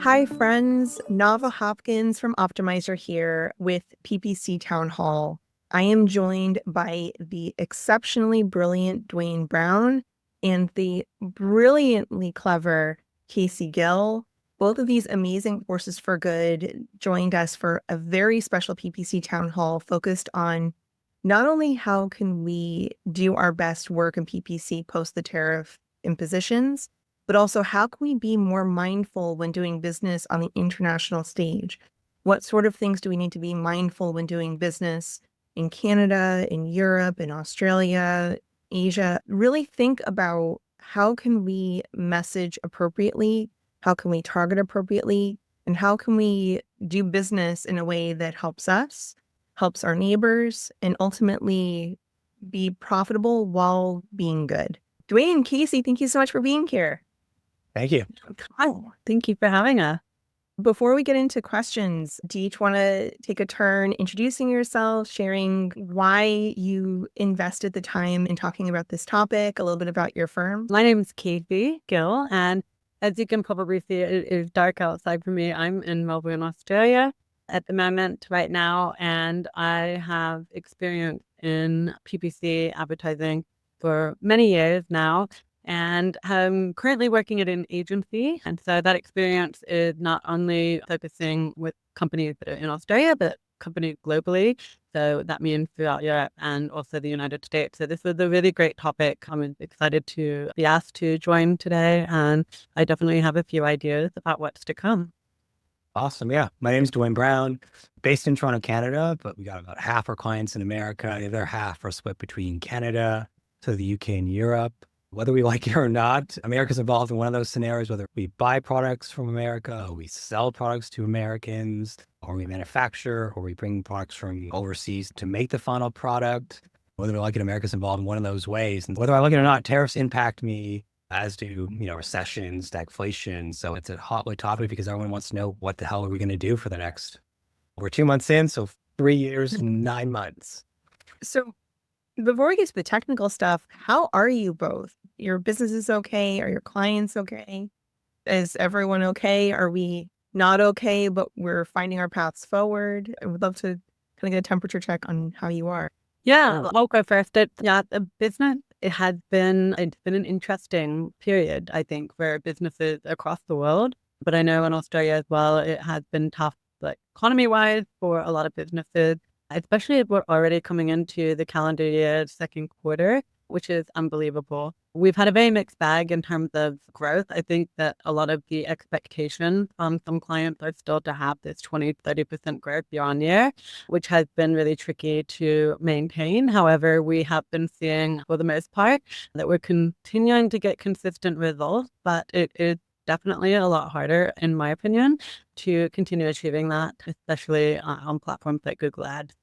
Hi, friends. Nava Hopkins from Optimizer here with PPC Town Hall. I am joined by the exceptionally brilliant Dwayne Brown and the brilliantly clever Casey Gill. Both of these amazing forces for good joined us for a very special PPC Town Hall focused on not only how can we do our best work in PPC post the tariff impositions, but also how can we be more mindful when doing business on the international stage? What sort of things do we need to be mindful when doing business in Canada, in Europe, in Australia, Asia? Really think about how can we message appropriately, how can we target appropriately, and how can we do business in a way that helps us, helps our neighbors, and ultimately be profitable while being good. Dwayne, Casey, thank you so much for being here. Thank you. Oh, thank you for having us. Before we get into questions, do you each want to take a turn introducing yourself, sharing why you invested the time in talking about this topic, a little bit about your firm? My name is Casey Gill, and as you can probably see, it is dark outside for me. I'm in Melbourne, Australia at the moment right now, and I have experience in PPC advertising for many years now. And I'm currently working at an agency. And so that experience is not only focusing with companies that are in Australia, but companies globally. So that means throughout Europe and also the United States. So this was a really great topic. I'm excited to be asked to join today. And I definitely have a few ideas about what's to come. Awesome. Yeah. My name is Dwayne Brown, based in Toronto, Canada, but we got about half our clients in America. The other half are split between Canada, so the UK and Europe. Whether we like it or not, America's involved in one of those scenarios, whether we buy products from America, or we sell products to Americans, or we manufacture, or we bring products from overseas to make the final product. Whether we like it, America's involved in one of those ways. And whether I like it or not, tariffs impact me, as do, recessions, stagflation. So it's a hotly topic because everyone wants to know what the hell are we going to do for the next, we're 2 months in, so 3 years and 9 months. So before we get to the technical stuff, how are you both? Your business is okay? Are your clients okay? Is everyone okay? Are we not okay, but we're finding our paths forward? I would love to kind of get a temperature check on how you are. Yeah, I'll go first. The business, it's been an interesting period, I think, for businesses across the world. But I know in Australia as well, it has been tough, like economy-wise, for a lot of businesses, especially if we're already coming into the calendar year second quarter, which is unbelievable. We've had a very mixed bag in terms of growth. I think that a lot of the expectations from some clients are still to have this 20-30% growth year on year, which has been really tricky to maintain. However, we have been seeing, for the most part, that we're continuing to get consistent results, but it is definitely a lot harder, in my opinion, to continue achieving that, especially on platforms like Google Ads.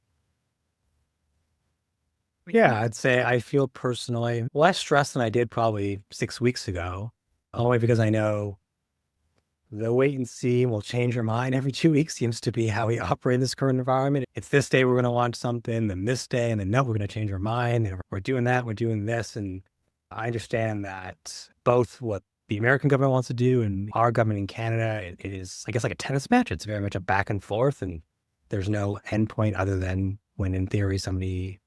Yeah, I'd say I feel personally less stressed than I did probably 6 weeks ago, only because I know the wait and see will change our mind every 2 weeks seems to be how we operate in this current environment. It's this day we're going to launch something, then this day, and then no, we're going to change our mind. And we're doing that, we're doing this. And I understand that both what the American government wants to do and our government in Canada, it is, I guess, like a tennis match. It's very much a back and forth, and there's no endpoint other than when, in theory, somebody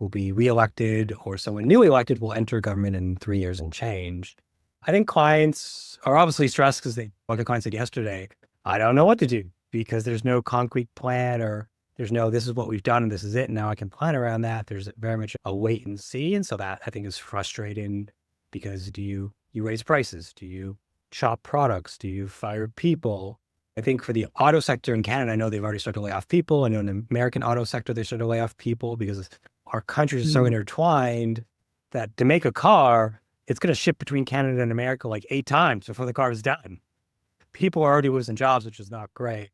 will be reelected or someone newly elected will enter government in 3 years and change. I think clients are obviously stressed because like a client said yesterday, I don't know what to do because there's no concrete plan or there's no, this is what we've done and this is it. And now I can plan around that. There's very much a wait and see. And so that I think is frustrating because do you raise prices? Do you shop products? Do you fire people? I think for the auto sector in Canada, I know they've already started to lay off people. I know in the American auto sector, they started to lay off people because our countries are so intertwined that to make a car, it's going to ship between Canada and America like 8 times before the car is done. People are already losing jobs, which is not great.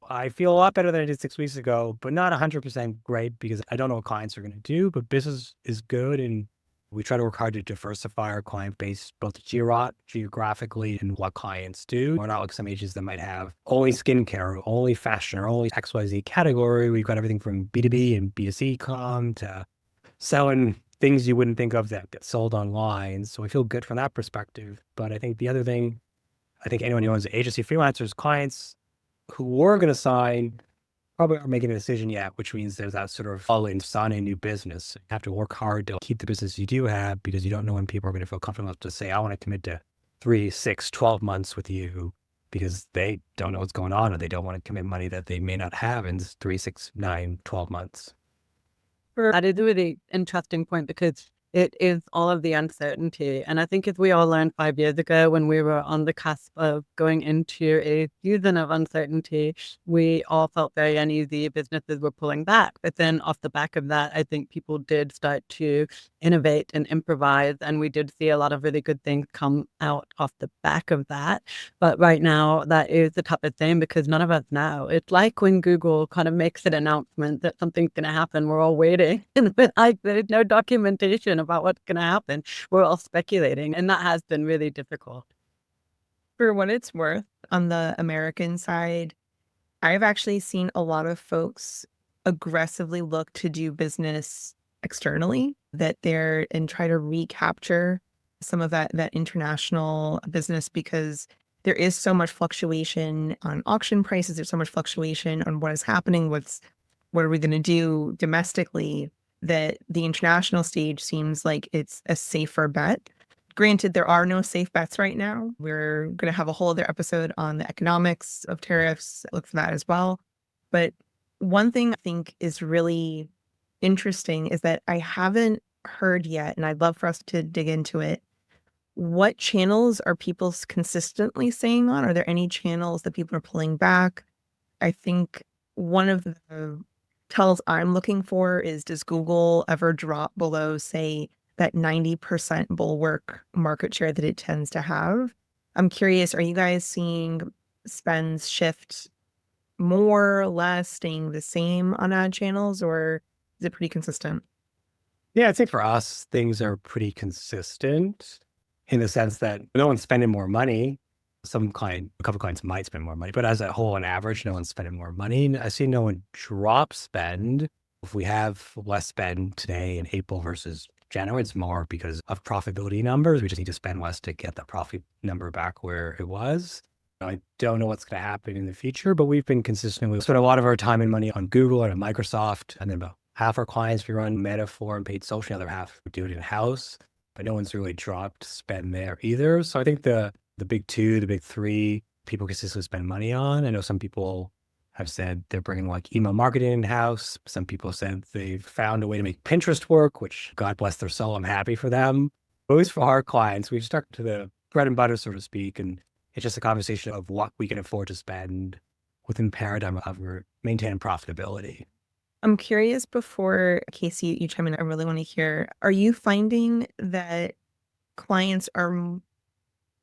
I feel a lot better than I did 6 weeks ago, but not 100% great because I don't know what clients are going to do, but business is good. And we try to work hard to diversify our client base, both geographically and what clients do. We're not like some agents that might have only skincare, or only fashion, or only XYZ category. We've got everything from B2B and B2C to selling things you wouldn't think of that get sold online. So I feel good from that perspective. But I think the other thing I think anyone who owns agency, freelancers, clients who were going to sign probably aren't making a decision yet, which means there's that sort of all in signing a new business. You have to work hard to keep the business you do have because you don't know when people are going to feel comfortable enough to say, I want to commit to 3, 6, 12 months with you because they don't know what's going on or they don't want to commit money that they may not have in 3, 6, 9, 12 months. That is a really interesting point because it is all of the uncertainty. And I think as we all learned 5 years ago when we were on the cusp of going into a season of uncertainty, we all felt very uneasy. Businesses were pulling back. But then off the back of that, I think people did start to innovate and improvise. And we did see a lot of really good things come out off the back of that. But right now, that is the toughest thing because none of us know. It's like when Google kind of makes an announcement that something's going to happen, we're all waiting. And like, there's no documentation about what's going to happen. We're all speculating. And that has been really difficult. For what it's worth, on the American side, I've actually seen a lot of folks aggressively look to do business externally, that they're and try to recapture some of that international business because there is so much fluctuation on auction prices. There's so much fluctuation on what is happening. What are we going to do domestically? That the international stage seems like it's a safer bet. Granted, there are no safe bets right now. We're going to have a whole other episode on the economics of tariffs. Look for that as well. But one thing I think is really interesting is that I haven't heard yet, and I'd love for us to dig into it. What channels are people consistently saying on? Are there any channels that people are pulling back? I think one of the tells I'm looking for is, does Google ever drop below, say, that 90% bulwark market share that it tends to have? I'm curious, are you guys seeing spends shift more, less, staying the same on ad channels, or is it pretty consistent? Yeah, I'd say for us, things are pretty consistent in the sense that no one's spending more money. A couple clients might spend more money, but as a whole, on average, no one's spending more money. I see no one drop spend. If we have less spend today in April versus January, it's more because of profitability numbers. We just need to spend less to get the profit number back where it was. I don't know what's going to happen in the future, but we've been consistently spent a lot of our time and money on Google and on Microsoft, and then about half our clients we run Metaphor and paid social, the other half we do it in-house, but no one's really dropped spend there either. So I think the big two, the big three, people consistently spend money on. I know some people have said they're bringing like email marketing in-house. Some people said they've found a way to make Pinterest work, which God bless their soul, I'm happy for them. But at least for our clients, we've stuck to the bread and butter, so to speak. And it's just a conversation of what we can afford to spend within paradigm of maintaining profitability. I'm curious, before Casey, you chime in, I really want to hear, are you finding that clients are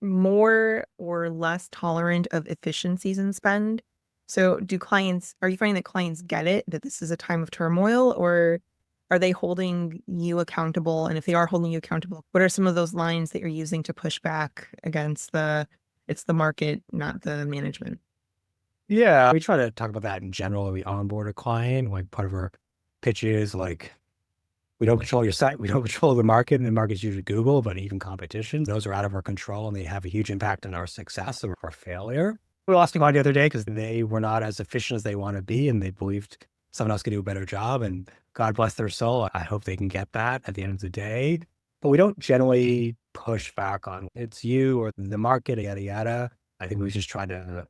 more or less tolerant of efficiencies in spend? So are you finding that clients get it, that this is a time of turmoil, or are they holding you accountable? And if they are holding you accountable, what are some of those lines that you're using to push back against it's the market, not the management? Yeah, we try to talk about that in general. When we onboard a client, like part of our pitch is like, we don't control your site. We don't control the market, and the market's usually Google, but even competition, those are out of our control and they have a huge impact on our success or our failure. We lost a client the other day because they were not as efficient as they want to be, and they believed someone else could do a better job. And God bless their soul. I hope they can get that at the end of the day. But we don't generally push back on it's you or the market, yada, yada. I think we just try to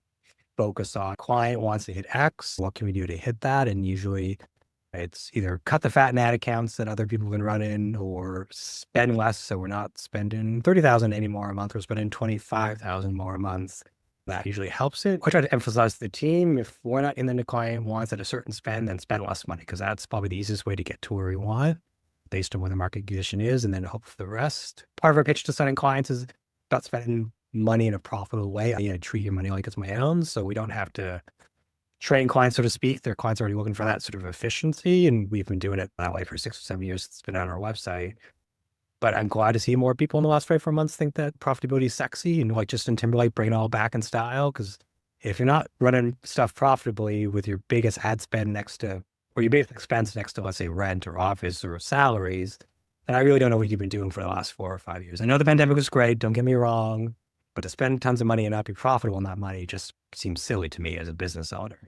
focus on client wants to hit X. What can we do to hit that? And usually it's either cut the fat and ad accounts that other people can run in or spend less. So we're not spending $30,000 anymore a month. We're spending $25,000 more a month. That usually helps it. I try to emphasize to the team, if we're not in the client wants at a certain spend, then spend less money, because that's probably the easiest way to get to where we want based on where the market condition is, and then hope for the rest. Part of our pitch to signing clients is about spending money in a profitable way. I treat your money like it's my own, so we don't have to train clients, so to speak. Their clients are already looking for that sort of efficiency, and we've been doing it that way for 6 or 7 years. It's been on our website. But I'm glad to see more people in the last 3 or 4 months think that profitability is sexy, and like Justin Timberlake, bring it all back in style. Because if you're not running stuff profitably with your biggest ad spend next to, or your biggest expense next to, let's say, rent or office or salaries, then I really don't know what you've been doing for the last 4 or 5 years. I know the pandemic was great. Don't get me wrong. But to spend tons of money and not be profitable on that money just seems silly to me as a business owner.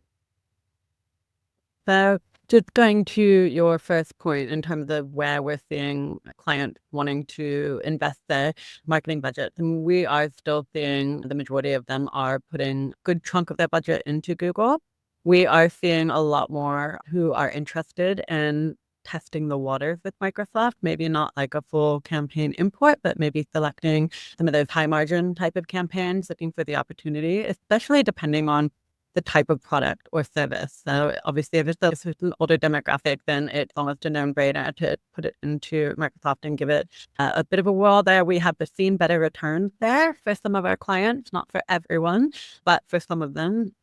So just going to your first point in terms of where we're seeing clients wanting to invest their marketing budget, and we are still seeing the majority of them are putting a good chunk of their budget into Google. We are seeing a lot more who are interested in testing the waters with Microsoft, maybe not like a full campaign import, but maybe selecting some of those high margin type of campaigns, looking for the opportunity, especially depending on the type of product or service. So obviously, if it's a certain older demographic, then it's almost a no-brainer to put it into Microsoft and give it a bit of a whirl there. We have seen better returns there for some of our clients, not for everyone, but for some of them.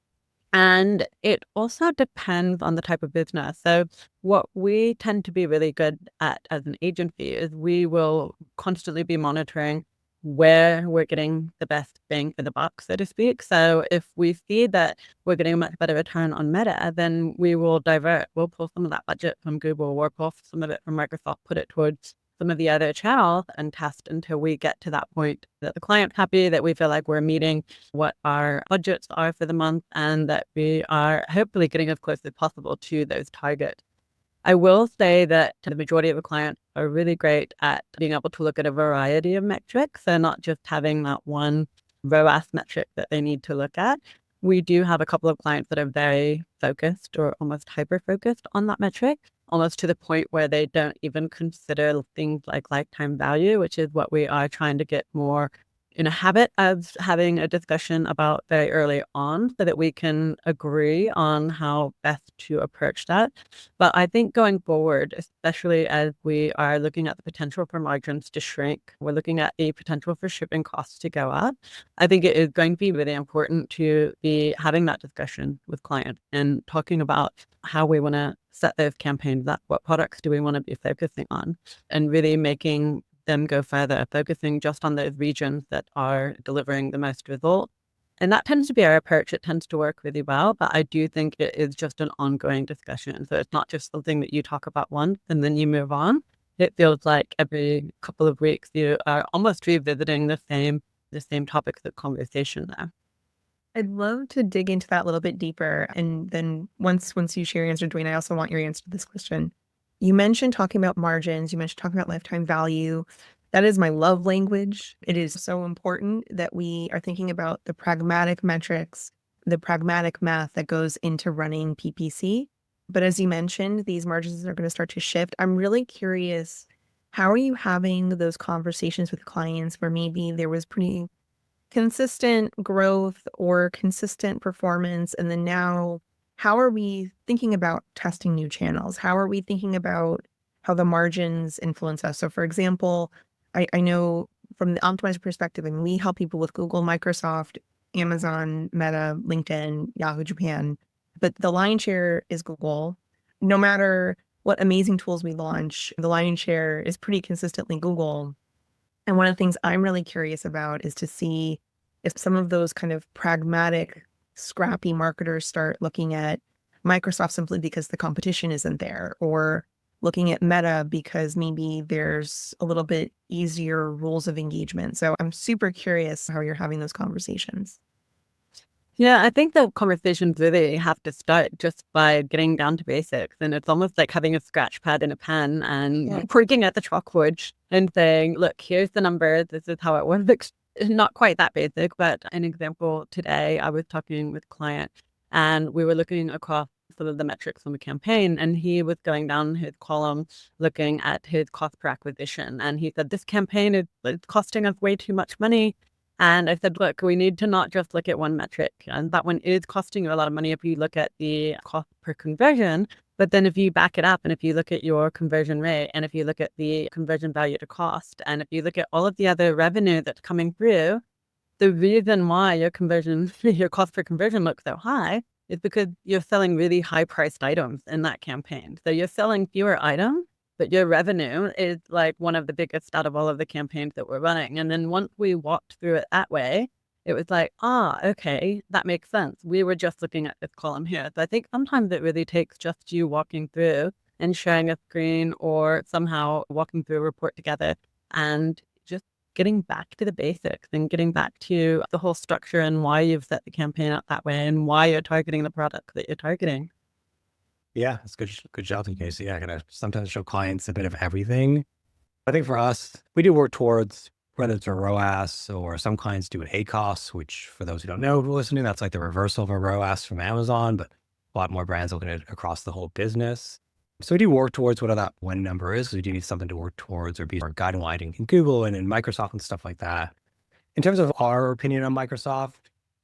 And it also depends on the type of business. So what we tend to be really good at as an agency is we will constantly be monitoring where we're getting the best bang for the buck, so to speak. So if we see that we're getting a much better return on Meta, then we will divert. We'll pull some of that budget from Google, we'll pull some of it from Microsoft, put it towards some of the other channels and test until we get to that point that the client's happy, that we feel like we're meeting what our budgets are for the month, and that we are hopefully getting as close as possible to those targets. I will say that the majority of the clients are really great at being able to look at a variety of metrics. So not just having that one ROAS metric that they need to look at. We do have a couple of clients that are very focused or almost hyper-focused on that metric, almost to the point where they don't even consider things like lifetime value, which is what we are trying to get more in a habit of having a discussion about very early on so that we can agree on how best to approach that. But I think going forward, especially as we are looking at the potential for margins to shrink, we're looking at the potential for shipping costs to go up. I think it is going to be really important to be having that discussion with clients and talking about how we want to set those campaigns up, what products do we want to be focusing on, and really making them go further, focusing just on those regions that are delivering the most result. And that tends to be our approach. It tends to work really well, but I do think it is just an ongoing discussion. So it's not just something that you talk about once and then you move on. It feels like every couple of weeks you are almost revisiting the same topics of conversation there. I'd love to dig into that a little bit deeper. And then once you share your answer, Dwayne, I also want your answer to this question. You mentioned talking about margins. You mentioned talking about lifetime value. That is my love language. It is so important that we are thinking about the pragmatic metrics, the pragmatic math that goes into running PPC. But as you mentioned, these margins are going to start to shift. I'm really curious, how are you having those conversations with clients where maybe there was pretty consistent growth or consistent performance, and then now how are we thinking about testing new channels? How are we thinking about how the margins influence us? So for example, I know from the optimizer perspective, and we help people with Google, Microsoft, Amazon, Meta, LinkedIn, Yahoo Japan, but the lion's share is Google. No matter what amazing tools we launch, the lion's share is pretty consistently Google. And one of the things I'm really curious about is to see if some of those kind of pragmatic, scrappy marketers start looking at Microsoft simply because the competition isn't there, or looking at Meta because maybe there's a little bit easier rules of engagement. So I'm super curious how you're having those conversations. Yeah, I think the conversations really have to start just by getting down to basics. And it's almost like having a scratch pad and a pen and working at the chalkboard and saying, look, here's the number. This is how it works. Not quite that basic, but an example today, I was talking with a client and we were looking across some of the metrics on the campaign, and he was going down his column looking at his cost per acquisition. And he said, this campaign is costing us way too much money. And I said, look, we need to not just look at one metric. And that one is costing you a lot of money if you look at the cost per conversion. But then if you back it up and if you look at your conversion rate and if you look at the conversion value to cost, and if you look at all of the other revenue that's coming through, the reason why your cost per conversion looks so high is because you're selling really high priced items in that campaign. So you're selling fewer items, but your revenue is like one of the biggest out of all of the campaigns that we're running. And then once we walked through it that way, it was like, okay, that makes sense. We were just looking at this column here. So I think sometimes it really takes just you walking through and sharing a screen or somehow walking through a report together and just getting back to the basics and getting back to the whole structure and why you've set the campaign up that way and why you're targeting the product that you're targeting. Yeah, that's good job, Casey. Yeah, I gotta sometimes show clients a bit of everything. I think for us, we do work towards whether it's a ROAS or some clients do an ACOS, which for those who don't know who are listening, that's like the reversal of a ROAS from Amazon, but a lot more brands looking at it across the whole business. So we do work towards whatever that win number is. We do need something to work towards or be our guiding light in Google and in Microsoft and stuff like that. In terms of our opinion on Microsoft,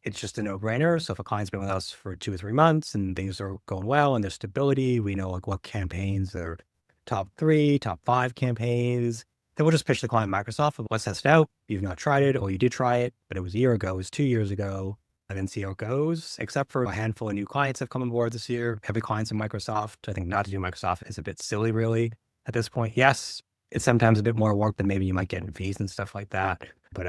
it's just a no-brainer. So if a client's been with us for 2 or 3 months and things are going well and there's stability, we know like what campaigns are top 3, top 5 campaigns, then we'll just pitch the client Microsoft. Let's test it out. You've not tried it, or you did try it, but it was a year ago, it was 2 years ago. And then see how it goes, except for a handful of new clients have come on board this year. Every client's in Microsoft. I think not to do Microsoft is a bit silly, really, at this point. Yes, it's sometimes a bit more work than maybe you might get in fees and stuff like that. But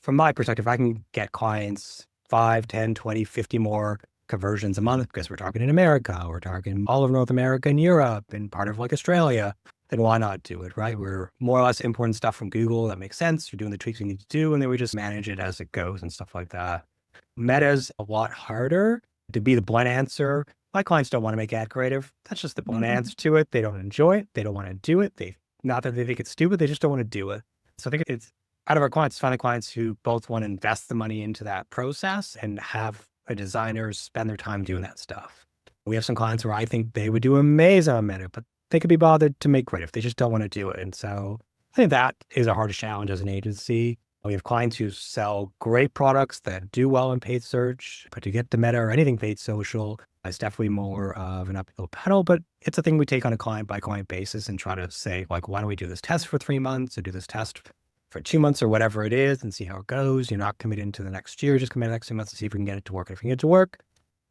from my perspective, I can get clients 5, 10, 20, 50 more conversions a month because we're targeting America, we're targeting all of North America and Europe and part of like Australia. Then why not do it, right? We're more or less importing stuff from Google. That makes sense. You're doing the tweaks we need to do, and then we just manage it as it goes and stuff like that. Meta's a lot harder to be the blunt answer. My clients don't want to make ad creative. That's just the blunt answer to it. They don't enjoy it. They don't want to do it. Not that they think it's stupid. They just don't want to do it. So I think it's out of our clients, finding clients who both want to invest the money into that process and have a designer spend their time doing that stuff. We have some clients where I think they would do amazing on Meta, but they could be bothered to make creative. They just don't want to do it. And so I think that is our hardest challenge as an agency. We have clients who sell great products that do well in paid search, but to get to Meta or anything paid social, it's definitely more of an uphill battle, but it's a thing we take on a client by client basis and try to say, like, why don't we do this test for 3 months or do this test for 2 months or whatever it is and see how it goes. You're not committing to the next year, just commit to the next 2 months to see if we can get it to work. And if we can get it to work,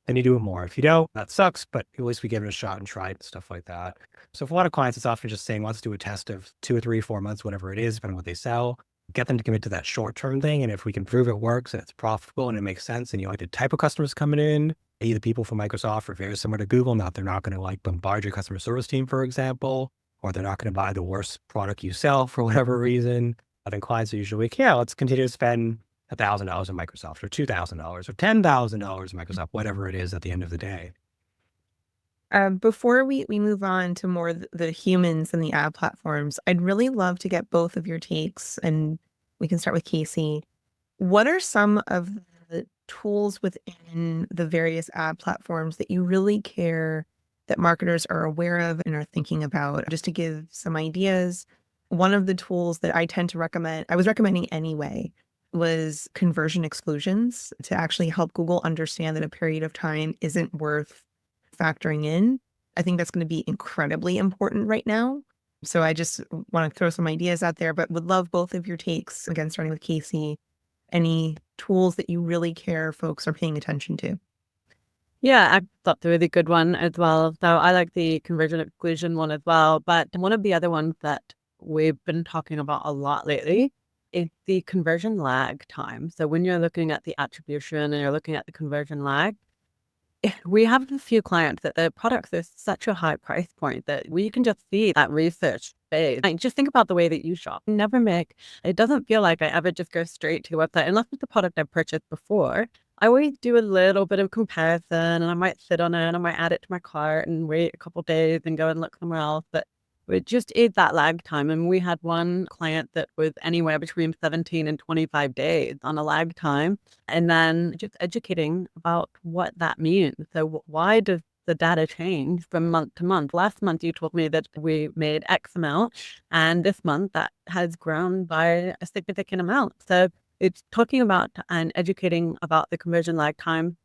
then you do it more. If you don't, that sucks, but at least we give it a shot and try it and stuff like that. So for a lot of clients, it's often just saying, let's do a test of 2 or 3, 4 months, whatever it is, depending on what they sell. Get them to commit to that short-term thing. And if we can prove it works and it's profitable and it makes sense and you like the type of customers coming in, either people from Microsoft are very similar to Google, not they're not going to like bombard your customer service team, for example, or they're not going to buy the worst product you sell for whatever reason. I think clients are usually like, yeah, let's continue to spend $1,000 on Microsoft or $2,000 or $10,000 on Microsoft, whatever it is at the end of the day. Before we move on to more the humans and the ad platforms, I'd really love to get both of your takes, and we can start with Casey. What are some of the tools within the various ad platforms that you really care that marketers are aware of and are thinking about? Just to give some ideas, one of the tools that I tend to recommend, I was recommending anyway, was conversion exclusions to actually help Google understand that a period of time isn't worth factoring in. I think that's going to be incredibly important right now. So I just want to throw some ideas out there, but would love both of your takes. Again, starting with Casey, any tools that you really care folks are paying attention to? Yeah, I thought a really good one as well. So I like the conversion exclusion one as well. But one of the other ones that we've been talking about a lot lately is the conversion lag time. So when you're looking at the attribution and you're looking at the conversion lag, we have a few clients that their products are such a high price point that we can just see that research phase. Like, just think about the way that you shop. It doesn't feel like I ever just go straight to the website unless it's the product I've purchased before. I always do a little bit of comparison and I might sit on it and I might add it to my cart and wait a couple of days and go and look somewhere else. But it just is that lag time. And we had one client that was anywhere between 17 and 25 days on a lag time. And then just educating about what that means. So why does the data change from month to month? Last month, you told me that we made X amount. And this month, that has grown by a significant amount. So it's talking about and educating about the conversion lag time.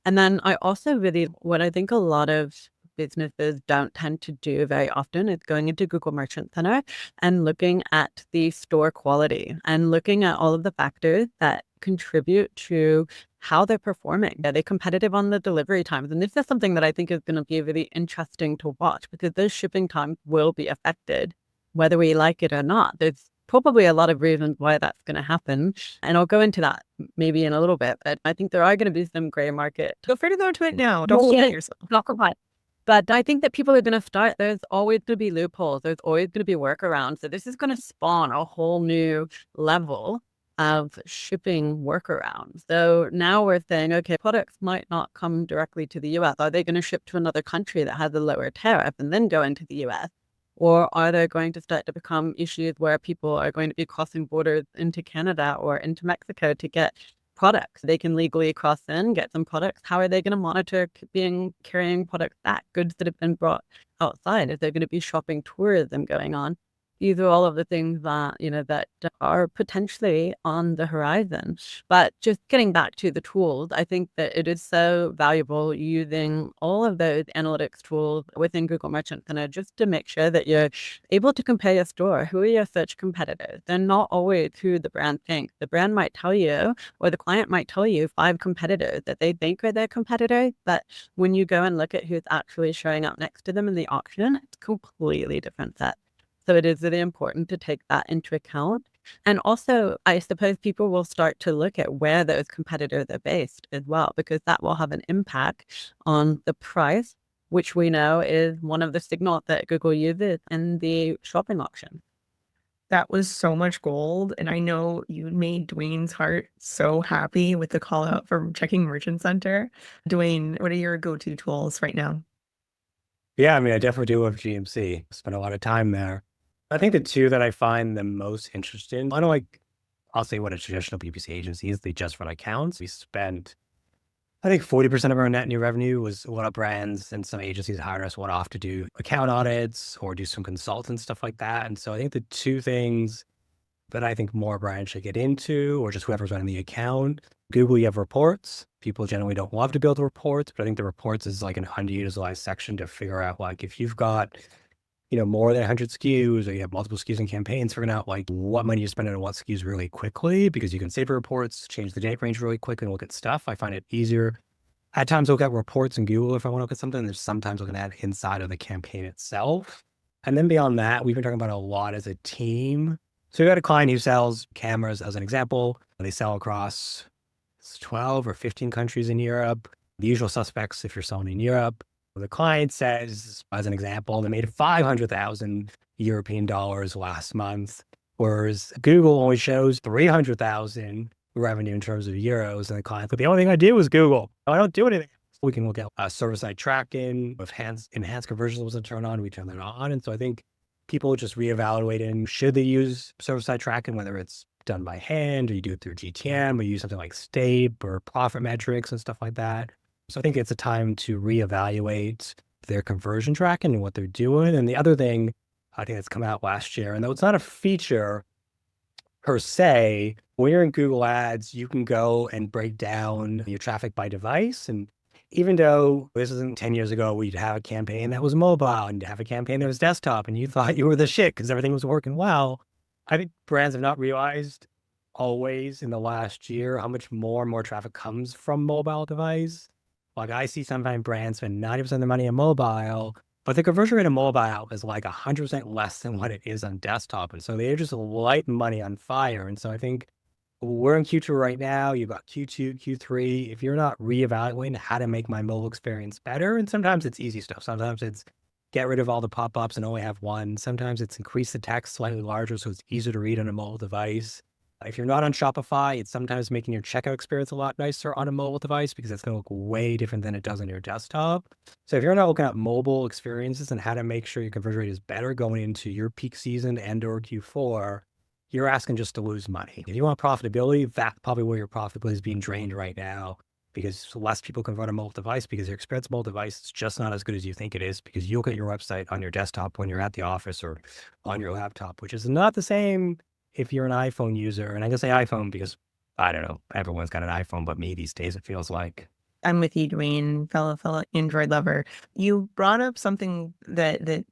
And then I also what I think a lot of businesses don't tend to do very often is going into Google Merchant Center and looking at the store quality and looking at all of the factors that contribute to how they're performing. Are they competitive on the delivery times? And this is something that I think is going to be really interesting to watch because those shipping times will be affected whether we like it or not. There's probably a lot of reasons why that's going to happen. And I'll go into that maybe in a little bit, but I think there are going to be some gray market. Feel free to go into it now. Don't limit yourself. Not quite. But I think that people are going to start, there's always going to be loopholes. There's always going to be workarounds. So this is going to spawn a whole new level of shipping workarounds. So now we're saying, okay, products might not come directly to the US. Are they going to ship to another country that has a lower tariff and then go into the US? Or are there going to start to become issues where people are going to be crossing borders into Canada or into Mexico to get products? They can legally cross in, get some products. How are they going to monitor carrying products back, goods that have been brought outside? Is there going to be shopping tourism going on? These are all of the things that, that are potentially on the horizon. But just getting back to the tools, I think that it is so valuable using all of those analytics tools within Google Merchant Center just to make sure that you're able to compare your store. Who are your search competitors? They're not always who the brand thinks. The brand might tell you, or the client might tell you 5 competitors that they think are their competitors, but when you go and look at who's actually showing up next to them in the auction, it's a completely different set. So it is really important to take that into account. And also, I suppose people will start to look at where those competitors are based as well, because that will have an impact on the price, which we know is one of the signals that Google uses in the shopping auction. That was so much gold. And I know you made Dwayne's heart so happy with the call out for checking Merchant Center. Dwayne, what are your go-to tools right now? Yeah, I mean, I definitely do have GMC. Spent a lot of time there. I think the two that I find the most interesting, I don't like, I'll say what a traditional PPC agency is. They just run accounts. We spent, I think 40% of our net new revenue was what our brands and some agencies hired us one-off to do account audits or do some consultant stuff like that. And so I think the two things that I think more brands should get into, or just whoever's running the account, Google, you have reports. People generally don't love to build reports, but I think the reports is like an underutilized section to figure out, like, if you've got more than 100 SKUs, or you have multiple SKUs and campaigns, figuring out like what money you're spending on what SKUs really quickly, because you can save your reports, change the date range really quickly, and look at stuff. I find it easier at times to look at reports in Google if I want to look at something. There's sometimes looking at inside of the campaign itself. And then beyond that, we've been talking about a lot as a team. So we got a client who sells cameras as an example. They sell across 12 or 15 countries in Europe. The usual suspects if you're selling in Europe. The client says, as an example, they made 500,000 European dollars last month, whereas Google only shows 300,000 revenue in terms of euros. And the client, but the only thing I did was Google. I don't do anything. We can look at server-side tracking. If enhanced conversion was to turn on, we turn that on. And so I think people just reevaluating, should they use server-side tracking, whether it's done by hand or you do it through GTM, or you use something like Stape or profit metrics and stuff like that. So I think it's a time to reevaluate their conversion tracking and what they're doing. And the other thing I think that's come out last year, and though it's not a feature per se, when you're in Google Ads, you can go and break down your traffic by device. And even though this isn't 10 years ago, we'd have a campaign that was mobile and have a campaign that was desktop, and you thought you were the shit because everything was working well. I think brands have not realized always in the last year how much more and more traffic comes from mobile device. Like, I see sometimes brands spend 90% of their money on mobile, but the conversion rate of mobile is like 100% less than what it is on desktop. And so they're just lighting money on fire. And so I think we're in Q2 right now. You've got Q2, Q3. If you're not reevaluating how to make my mobile experience better, and sometimes it's easy stuff. Sometimes it's get rid of all the pop-ups and only have one. Sometimes it's increase the text slightly larger so it's easier to read on a mobile device. If you're not on Shopify, it's sometimes making your checkout experience a lot nicer on a mobile device because it's going to look way different than it does on your desktop. So if you're not looking at mobile experiences and how to make sure your conversion rate is better going into your peak season and or Q4, you're asking just to lose money. If you want profitability, that's probably where your profitability is being drained right now, because less people convert a mobile device because your experience mobile device is just not as good as you think it is, because you look at your website on your desktop when you're at the office or on your laptop, which is not the same if you're an iPhone user. And I can say iPhone because, I don't know, everyone's got an iPhone but me these days, it feels like. I'm with you, Dwayne, fellow Android lover. You brought up something that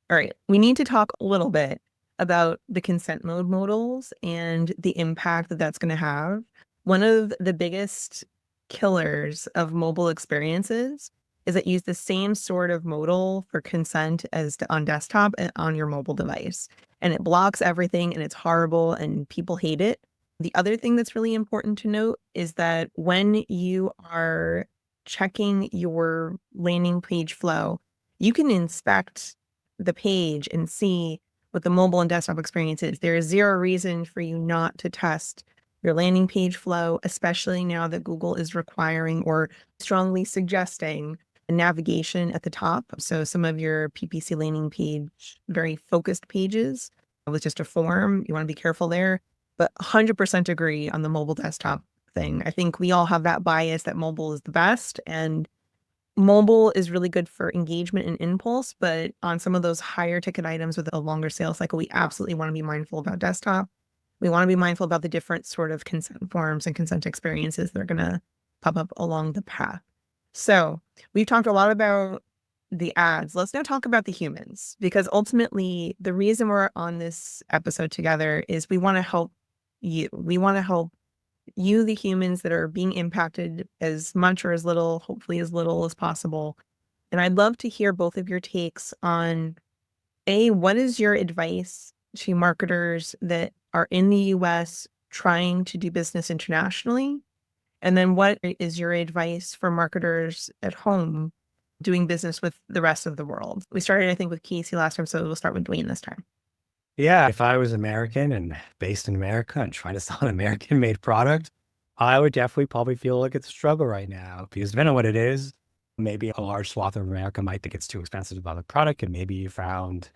all right, we need to talk a little bit about the consent mode modals and the impact that that's going to have. One of the biggest killers of mobile experiences is that use the same sort of modal for consent as on desktop and on your mobile device. And it blocks everything and it's horrible and people hate it. The other thing that's really important to note is that when you are checking your landing page flow, you can inspect the page and see what the mobile and desktop experience is. There is zero reason for you not to test your landing page flow, especially now that Google is requiring or strongly suggesting navigation at the top. So some of your PPC landing page, very focused pages with just a form, you want to be careful there. But 100% agree on the mobile desktop thing. I think we all have that bias that mobile is the best, and mobile is really good for engagement and impulse. But on some of those higher ticket items with a longer sales cycle, we absolutely want to be mindful about desktop. We want to be mindful about the different sort of consent forms and consent experiences that are going to pop up along the path. So we've talked a lot about the ads. Let's now talk about the humans, because ultimately the reason we're on this episode together is we want to help you. We want to help you, the humans that are being impacted as much or as little, hopefully as little as possible. And I'd love to hear both of your takes on what is your advice to marketers that are in the US trying to do business internationally? And then what is your advice for marketers at home doing business with the rest of the world? We started, I think, with Casey last time, so we'll start with Dwayne this time. Yeah, if I was American and based in America and trying to sell an American-made product, I would definitely probably feel like it's a struggle right now because depending on what it is, maybe a large swath of America might think it's too expensive to buy the product, and maybe you found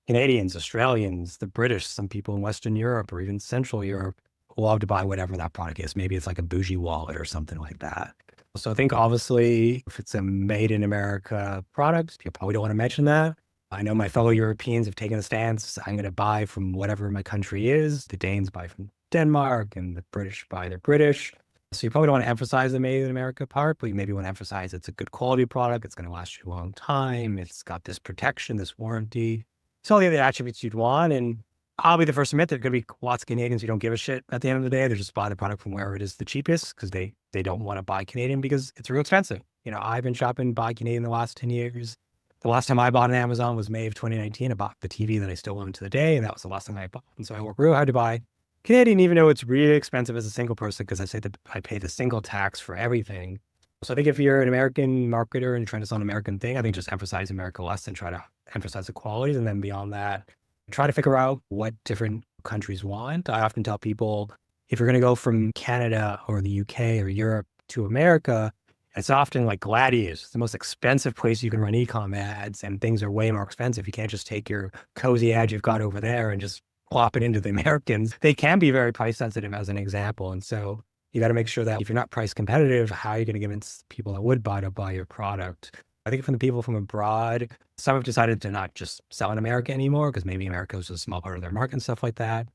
Canadians, Australians, the British, some people in Western Europe or even Central Europe who love to buy whatever that product is. Maybe it's like a bougie wallet or something like that. So I think obviously if it's a made in America product, you probably don't want to mention that. I know my fellow Europeans have taken a stance. I'm going to buy from whatever my country is. The Danes buy from Denmark and the British buy their British. So you probably don't want to emphasize the made in America part, but you maybe want to emphasize it's a good quality product. It's going to last you a long time. It's got this protection, this warranty. It's all the other attributes you'd want. And I'll be the first to admit there are going to be lots of Canadians who don't give a shit at the end of the day. They just buy the product from wherever it is the cheapest because they don't want to buy Canadian because it's real expensive. You know, I've been shopping buy Canadian the last 10 years. The last time I bought on Amazon was May of 2019. I bought the TV that I still own to the day, and that was the last time I bought. And so I work real hard to buy Canadian, even though it's really expensive as a single person, because I say that I pay the single tax for everything. So I think if you're an American marketer and you're trying to sell an American thing, I think just emphasize America less and try to emphasize the qualities. And then beyond that, try to figure out what different countries want. I often tell people, if you're going to go from Canada or the UK or Europe to America, it's often like Gladiators. It's the most expensive place you can run e-com ads, and things are way more expensive. You can't just take your cozy ad you've got over there and just plop it into the Americans. They can be very price sensitive as an example. And so you got to make sure that if you're not price competitive, how are you going to convince people that would buy to buy your product? I think from the people from abroad, some have decided to not just sell in America anymore because maybe America is a small part of their market and stuff like that.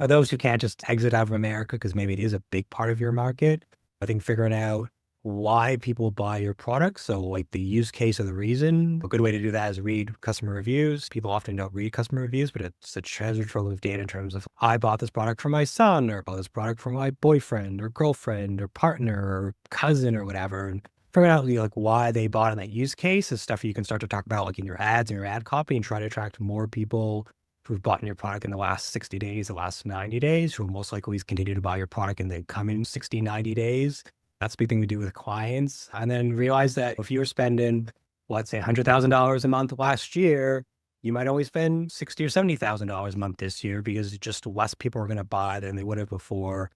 Are those who can't just exit out of America because maybe it is a big part of your market. I think figuring out why people buy your product. So like the use case or the reason. A good way to do that is read customer reviews. People often don't read customer reviews, but it's a treasure trove of data in terms of I bought this product for my son, or I bought this product for my boyfriend or girlfriend or partner or cousin or whatever. And figuring out like why they bought in that use case is stuff you can start to talk about like in your ads and your ad copy, and try to attract more people who've bought in your product in the last 60 days, the last 90 days, who will most likely continue to buy your product in the coming 60, 90 days. That's a big thing we do with clients. And then realize that if you were spending, let's say $100,000 a month last year, you might only spend $60,000 or $70,000 a month this year because just less people are going to buy than they would have before,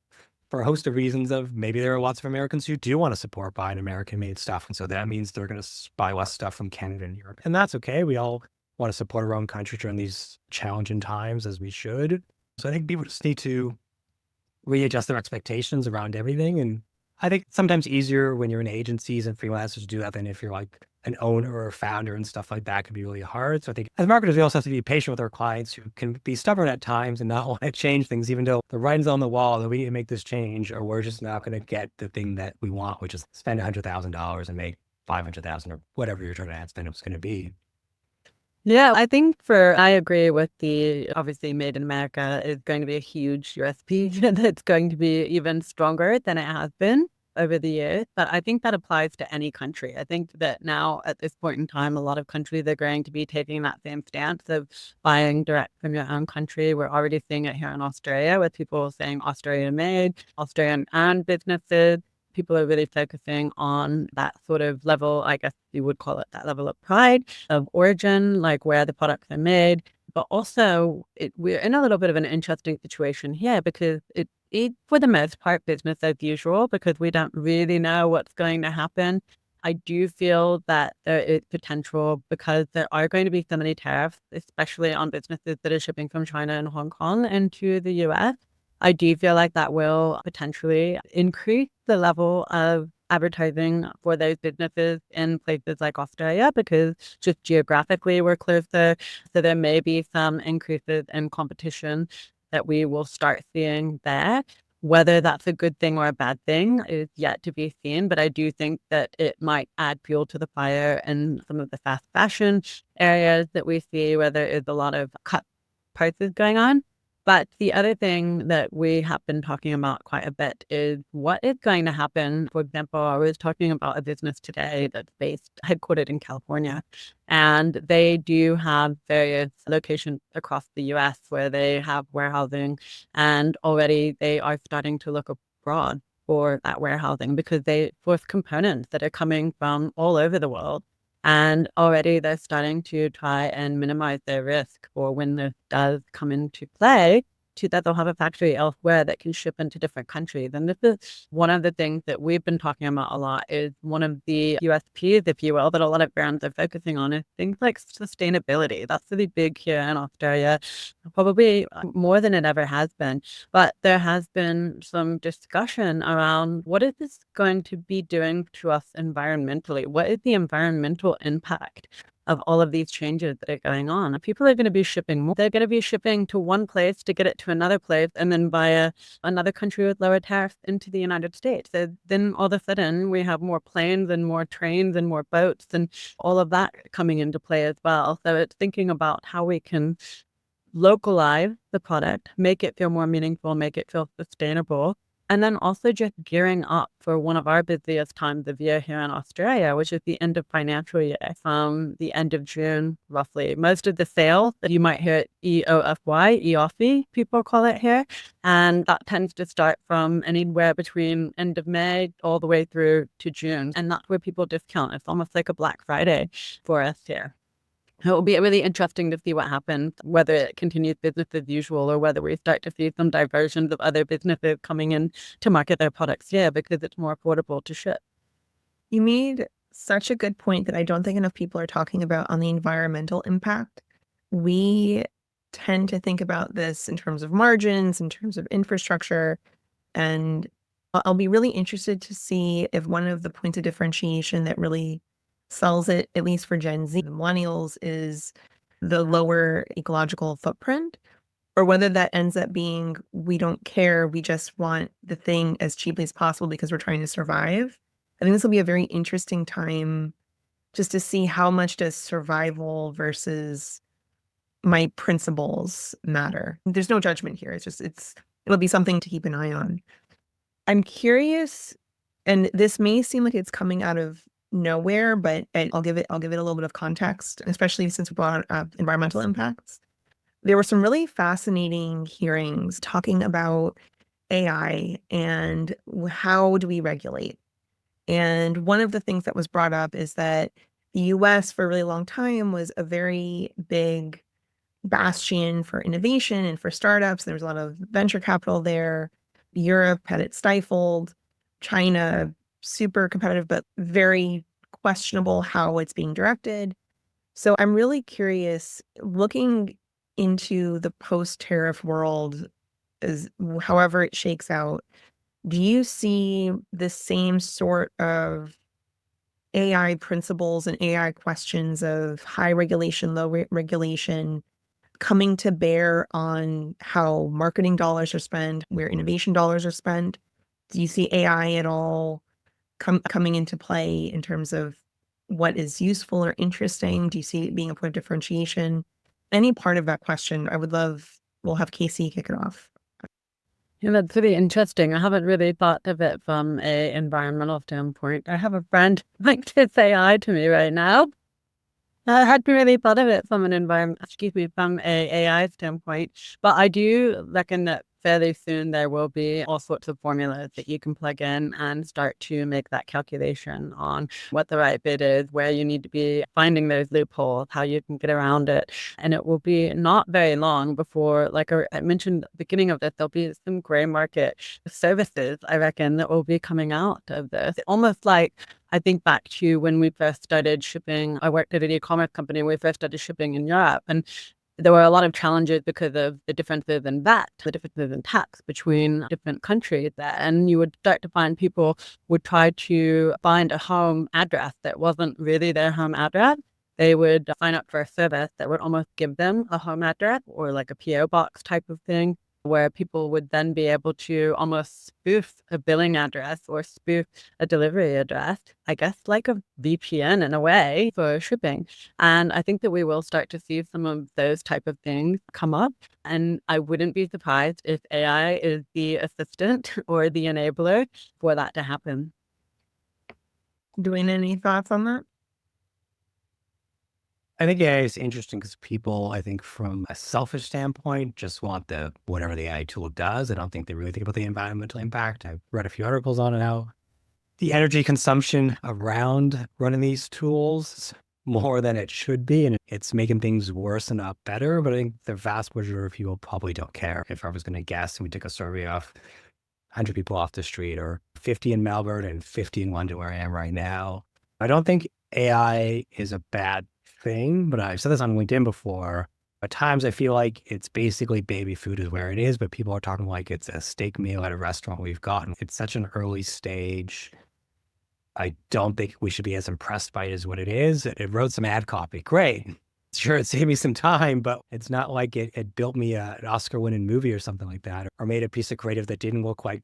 for a host of reasons. Of maybe there are lots of Americans who do want to support buying American-made stuff. And so that means they're going to buy less stuff from Canada and Europe. And that's okay. We all want to support our own country during these challenging times, as we should. So I think people just need to readjust their expectations around everything. And I think it's sometimes easier when you're in agencies and freelancers to do that than if you're like an owner or a founder, and stuff like that can be really hard. So I think as marketers, we also have to be patient with our clients who can be stubborn at times and not want to change things, even though the writing's on the wall that we need to make this change, or we're just not going to get the thing that we want, which is spend $100,000 and make $500,000 or whatever your total ad spend was going to be. Yeah, I think I agree with obviously made in America is going to be a huge USP that's going to be even stronger than it has been over the years. But I think that applies to any country. I think that now at this point in time, a lot of countries are going to be taking that same stance of buying direct from your own country. We're already seeing it here in Australia with people saying Australian made, Australian and businesses. people are really focusing on that sort of level, I guess you would call it that level of pride, of origin, like where the products are made. But also, we're in a little bit of an interesting situation here because it, for the most part, business as usual, because we don't really know what's going to happen. I do feel that there is potential because there are going to be so many tariffs, especially on businesses that are shipping from China and Hong Kong into the US. I do feel like that will potentially increase the level of advertising for those businesses in places like Australia because just geographically we're closer. So there may be some increases in competition that we will start seeing there. Whether that's a good thing or a bad thing is yet to be seen, but I do think that it might add fuel to the fire in some of the fast fashion areas that we see where there is a lot of cut prices going on. But the other thing that we have been talking about quite a bit is what is going to happen. For example, I was talking about a business today that's headquartered in California, and they do have various locations across the US where they have warehousing, and already they are starting to look abroad for that warehousing because they source components that are coming from all over the world. And already they're starting to try and minimize their risk for when this does come into play, that they'll have a factory elsewhere that can ship into different countries. And this is one of the things that we've been talking about a lot is one of the USPs, if you will, that a lot of brands are focusing on is things like sustainability. That's really big here in Australia, probably more than it ever has been. But there has been some discussion around what is this going to be doing to us environmentally? What is the environmental impact of all of these changes that are going on? People are going to be shipping more. They're going to be shipping to one place to get it to another place and then via another country with lower tariffs into the United States. So then all of a sudden we have more planes and more trains and more boats and all of that coming into play as well. So it's thinking about how we can localize the product, make it feel more meaningful, make it feel sustainable, and then also just gearing up for one of our busiest times of year here in Australia, which is the end of financial year, from the end of June, roughly. Most of the sales that you might hear at EOFY, people call it here, and that tends to start from anywhere between end of May all the way through to June. And that's where people discount. It's almost like a Black Friday for us here. It will be really interesting to see what happens, whether it continues business as usual or whether we start to see some diversions of other businesses coming in to market their products here because it's more affordable to ship. You made such a good point that I don't think enough people are talking about on the environmental impact. We tend to think about this in terms of margins, in terms of infrastructure, and I'll be really interested to see if one of the points of differentiation that really sells it, at least for Gen Z, millennials, is the lower ecological footprint, or whether that ends up being, we don't care, we just want the thing as cheaply as possible because we're trying to survive. I think this will be a very interesting time just to see how much does survival versus my principles matter. There's no judgment here. It'll be something to keep an eye on. I'm curious, and this may seem like it's coming out of nowhere, but I'll give it a little bit of context, especially since we brought up environmental impacts. There were some really fascinating hearings talking about AI and how do we regulate. And one of the things that was brought up is that the US for a really long time was a very big bastion for innovation and for startups. There was a lot of venture capital there. Europe had it stifled. China, super competitive, but very questionable how it's being directed. So I'm really curious, looking into the post-tariff world, as however it shakes out, do you see the same sort of AI principles and AI questions of high regulation, low regulation coming to bear on how marketing dollars are spent, where innovation dollars are spent? Do you see AI at all coming into play in terms of what is useful or interesting? Do you see it being a point of differentiation? Any part of that question, we'll have Casey kick it off. Yeah, that's really interesting. I haven't really thought of it from a environmental standpoint. I have a friend who likes to say hi to me right now. I hadn't really thought of it from an from a AI standpoint, but I do reckon that fairly soon there will be all sorts of formulas that you can plug in and start to make that calculation on what the right bid is, where you need to be finding those loopholes, how you can get around it. And it will be not very long before, like I mentioned at the beginning of this, there'll be some gray market services, I reckon, that will be coming out of this. Almost like, I think back to when we first started shipping. I worked at an e-commerce company. We first started shipping in Europe, and there were a lot of challenges because of the differences in VAT, the differences in tax between different countries there. And you would start to find people would try to find a home address that wasn't really their home address. They would sign up for a service that would almost give them a home address or like a PO box type of thing, where people would then be able to almost spoof a billing address or spoof a delivery address, I guess like a VPN in a way for shipping. And I think that we will start to see some of those type of things come up. And I wouldn't be surprised if AI is the assistant or the enabler for that to happen. Dwayne, any thoughts on that? I think AI is interesting because people, I think from a selfish standpoint, just want the whatever the AI tool does. I don't think they really think about the environmental impact. I've read a few articles on it now. The energy consumption around running these tools is more than it should be, and it's making things worse and not better. But I think the vast majority of people probably don't care. If I was going to guess, and we took a survey of 100 people off the street, or 50 in Melbourne and 50 in London, where I am right now, I don't think AI is a bad thing, but I've said this on LinkedIn before. At times I feel like it's basically baby food is where it is, but people are talking like it's a steak meal at a restaurant we've gotten. It's such an early stage. I don't think we should be as impressed by it as what it is. It wrote some ad copy. Great. Sure, it saved me some time, but it's not like it built me an Oscar-winning movie or something like that, or made a piece of creative that didn't look like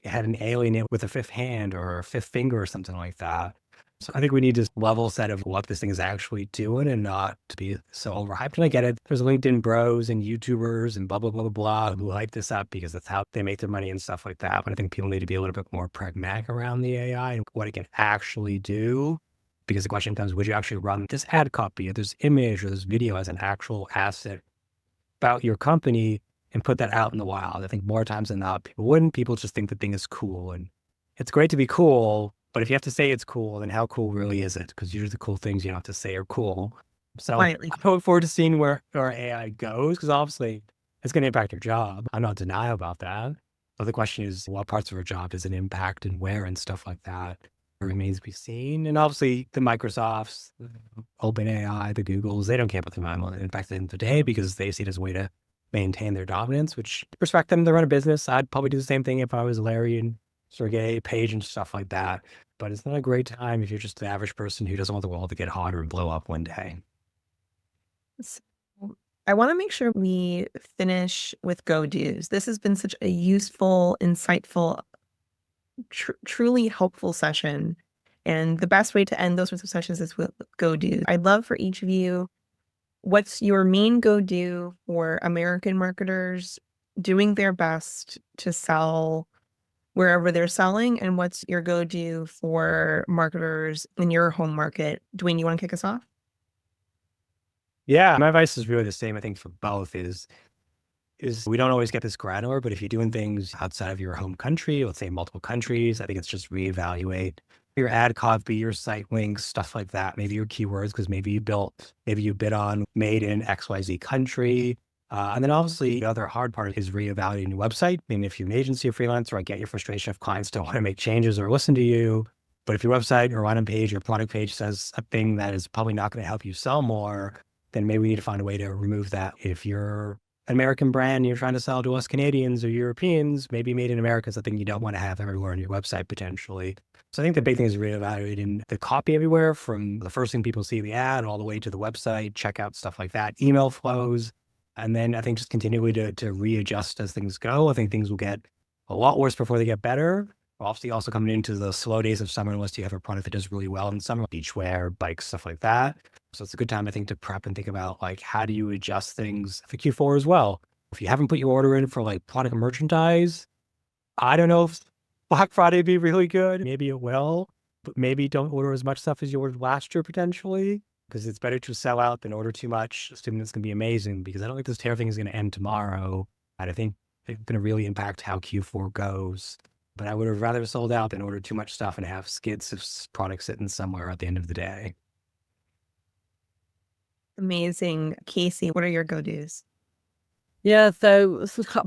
it had an alien in it with a fifth hand or a fifth finger or something like that. So I think we need to level set of what this thing is actually doing and not to be so overhyped. And I get it. There's LinkedIn bros and YouTubers and blah, blah, blah, blah, blah, who hype this up because that's how they make their money and stuff like that. But I think people need to be a little bit more pragmatic around the AI and what it can actually do. Because the question comes, would you actually run this ad copy or this image or this video as an actual asset about your company and put that out in the wild? I think more times than not, people wouldn't. People just think the thing is cool. And it's great to be cool. But if you have to say it's cool, then how cool really is it? Because usually the cool things you don't have to say are cool. So Quietly. I look forward to seeing where AI goes, because obviously it's going to impact your job. I'm not in denial about that. But the question is, what parts of our job does it impact and where and stuff like that? It remains to be seen. And obviously the Microsofts, the OpenAI, the Googles, they don't care about the environmental impact at the end of the day because they see it as a way to maintain their dominance, which respect them. They run a business. I'd probably do the same thing if I was Larry and Sergey, Page, and stuff like that. But it's not a great time if you're just the average person who doesn't want the world to get hotter and blow up one day. So I want to make sure we finish with go-dos. This has been such a useful, insightful, truly helpful session. And the best way to end those sorts of sessions is with go-dos. I'd love for each of you, what's your main go-do for American marketers doing their best to sell wherever they're selling, and what's your go-to for marketers in your home market? Dwayne, you want to kick us off? Yeah, my advice is really the same. I think for both is we don't always get this granular, but if you're doing things outside of your home country, let's say multiple countries, I think it's just reevaluate your ad copy, your site links, stuff like that. Maybe your keywords, because maybe you bid on made in XYZ country. And then obviously the other hard part is reevaluating your website. I mean, if you're an agency or freelancer, I get your frustration if clients don't want to make changes or listen to you. But if your website or landing page or product page says a thing that is probably not going to help you sell more, then maybe we need to find a way to remove that. If you're an American brand and you're trying to sell to us Canadians or Europeans, maybe made in America is a thing you don't want to have everywhere on your website potentially. So I think the big thing is reevaluating the copy everywhere, from the first thing people see the ad all the way to the website, checkout, stuff like that, email flows. And then I think just continually to readjust as things go. I think things will get a lot worse before they get better. Obviously also coming into the slow days of summer, unless you have a product that does really well in summer, beachwear, bikes, stuff like that. So it's a good time, I think, to prep and think about like, how do you adjust things for Q4 as well? If you haven't put your order in for like product and merchandise, I don't know if Black Friday would be really good. Maybe it will, but maybe don't order as much stuff as you ordered last year potentially, because it's better to sell out than order too much, assuming it's going to be amazing, because I don't think this tariff thing is going to end tomorrow. And I think going to really impact how Q4 goes. But I would have rather sold out than ordered too much stuff and have skids of products sitting somewhere at the end of the day. Amazing. Casey, what are your go-dos? Yeah, so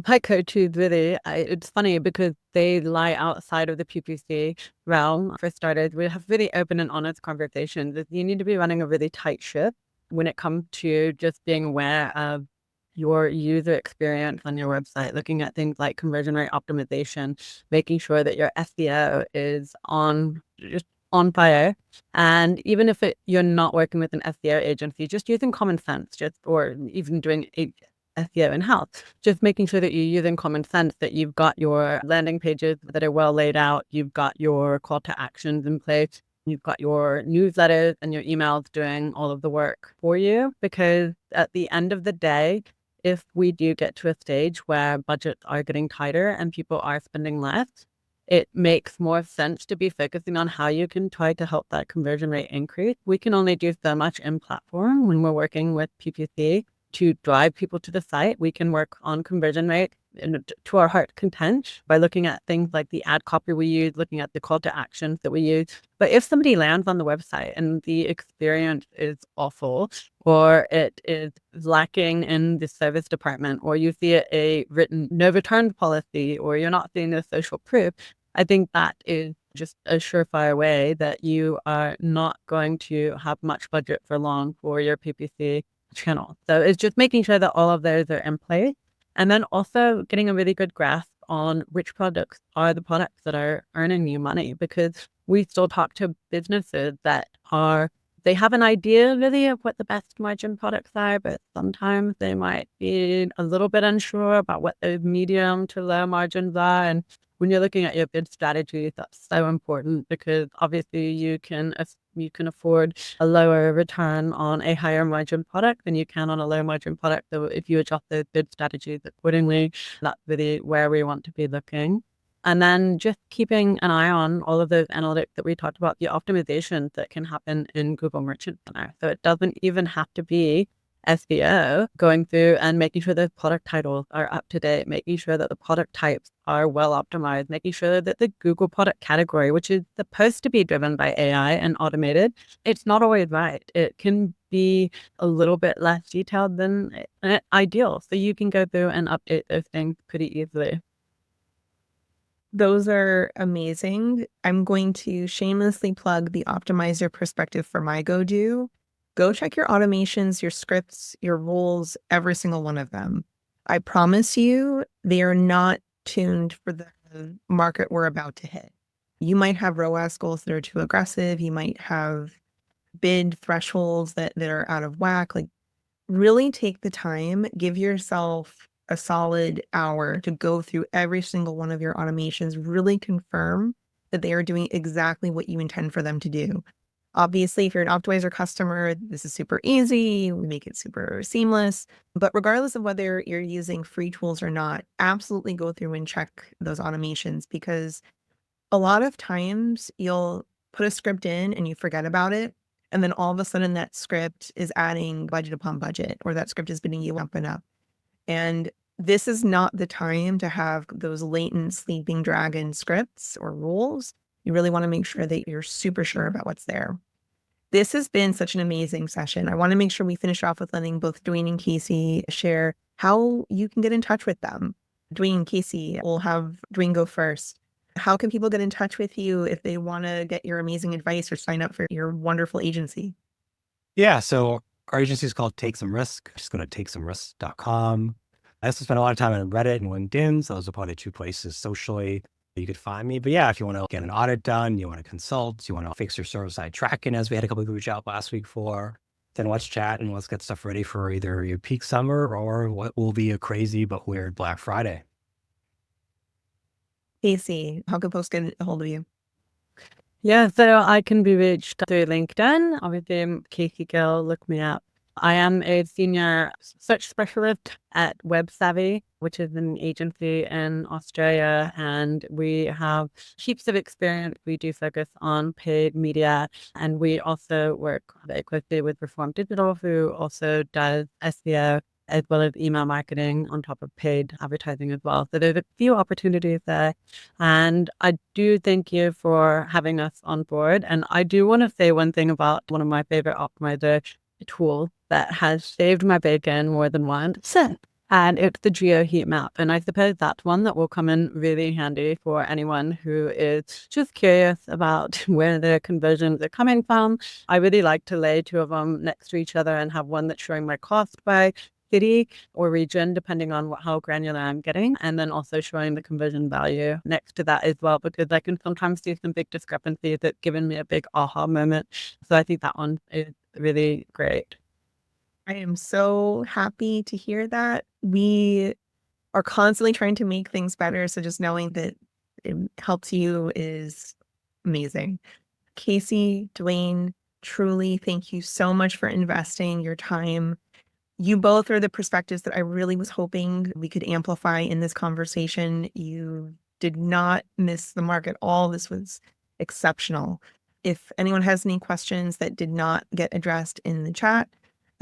my go-tos really, it's funny because they lie outside of the PPC realm. For starters, we have really open and honest conversations. You need to be running a really tight ship when it comes to just being aware of your user experience on your website, looking at things like conversion rate optimization, making sure that your SEO is just on fire. And even if you're not working with an SEO agency, just using common sense, or even doing SEO in-house, just making sure that you're using common sense, that you've got your landing pages that are well laid out, you've got your call to actions in place, you've got your newsletters and your emails doing all of the work for you. Because at the end of the day, if we do get to a stage where budgets are getting tighter and people are spending less, it makes more sense to be focusing on how you can try to help that conversion rate increase. We can only do so much in platform when we're working with PPC to drive people to the site. We can work on conversion rate to our heart content by looking at things like the ad copy we use, looking at the call to actions that we use. But if somebody lands on the website and the experience is awful, or it is lacking in the service department, or you see a written no returns policy, or you're not seeing the social proof, I think that is just a surefire way that you are not going to have much budget for long for your PPC channel. So it's just making sure that all of those are in place, and then also getting a really good grasp on which products are the products that are earning you money, because we still talk to businesses that they have an idea really of what the best margin products are, but sometimes they might be a little bit unsure about what those medium to low margins are. And when you're looking at your bid strategy, that's so important, because obviously you can afford a lower return on a higher margin product than you can on a low margin product. So if you adjust those bid strategies accordingly, that's really where we want to be looking. And then just keeping an eye on all of those analytics that we talked about, the optimizations that can happen in Google Merchant Center. So it doesn't even have to be SEO, going through and making sure the product titles are up to date, making sure that the product types are well optimized, making sure that the Google product category, which is supposed to be driven by AI and automated, it's not always right. It can be a little bit less detailed than ideal. So you can go through and update those things pretty easily. Those are amazing. I'm going to shamelessly plug the optimizer perspective for my go-do. Go check your automations, your scripts, your rules, every single one of them. I promise you, they are not tuned for the market we're about to hit. You might have ROAS goals that are too aggressive. You might have bid thresholds that are out of whack. Like, really take the time, give yourself a solid hour to go through every single one of your automations, really confirm that they are doing exactly what you intend for them to do. Obviously, if you're an optimizer customer, this is super easy. We make it super seamless. But regardless of whether you're using free tools or not, absolutely go through and check those automations, because a lot of times you'll put a script in and you forget about it. And then all of a sudden that script is adding budget upon budget, or that script is bidding you up and up. And this is not the time to have those latent sleeping dragon scripts or rules. You really want to make sure that you're super sure about what's there. This has been such an amazing session. I want to make sure we finish off with letting both Dwayne and Casey share how you can get in touch with them. Dwayne and Casey, we'll have Dwayne go first. How can people get in touch with you if they want to get your amazing advice or sign up for your wonderful agency? Yeah, so our agency is called Take Some Risk. Just go to takesomerisk.com. I also spend a lot of time on Reddit and LinkedIn. So those are probably two places socially you could find me. But yeah, if you want to get an audit done, you want to consult, you want to fix your server-side tracking, as we had a couple of people reach out last week for, then let's chat and let's get stuff ready for either your peak summer or what will be a crazy but weird Black Friday. Casey, how can folks get a hold of you? Yeah, so I can be reached through LinkedIn. Obviously, I'm Casey Gill. Look me up. I am a senior search specialist at Web Savvy, which is an agency in Australia, and we have heaps of experience. We do focus on paid media, and we also work very closely with Reform Digital, who also does SEO. as well as email marketing on top of paid advertising as well. So there's a few opportunities there. And I do thank you for having us on board. And I do want to say one thing about one of my favorite optimizer tools that has saved my bacon more than once. And it's the geo heat map. And I suppose that's one that will come in really handy for anyone who is just curious about where their conversions are coming from. I really like to lay two of them next to each other and have one that's showing my cost by city or region, depending on how granular I'm getting, and then also showing the conversion value next to that as well, because I can sometimes see some big discrepancies that's given me a big aha moment. So I think that one is really great. I am so happy to hear that. We are constantly trying to make things better. So just knowing that it helps you is amazing. Casey, Dwayne, truly thank you so much for investing your time. You both are the perspectives that I really was hoping we could amplify in this conversation. You did not miss the mark at all. This was exceptional. If anyone has any questions that did not get addressed in the chat,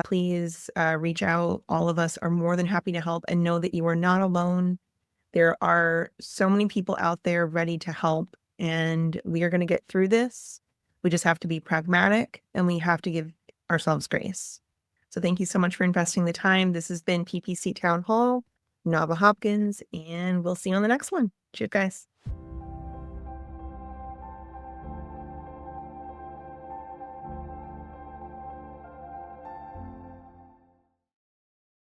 please reach out. All of us are more than happy to help, and know that you are not alone. There are so many people out there ready to help, and we are going to get through this. We just have to be pragmatic, and we have to give ourselves grace. So thank you so much for investing the time. This has been PPC Town Hall, Nava Hopkins, and we'll see you on the next one. Cheers, guys.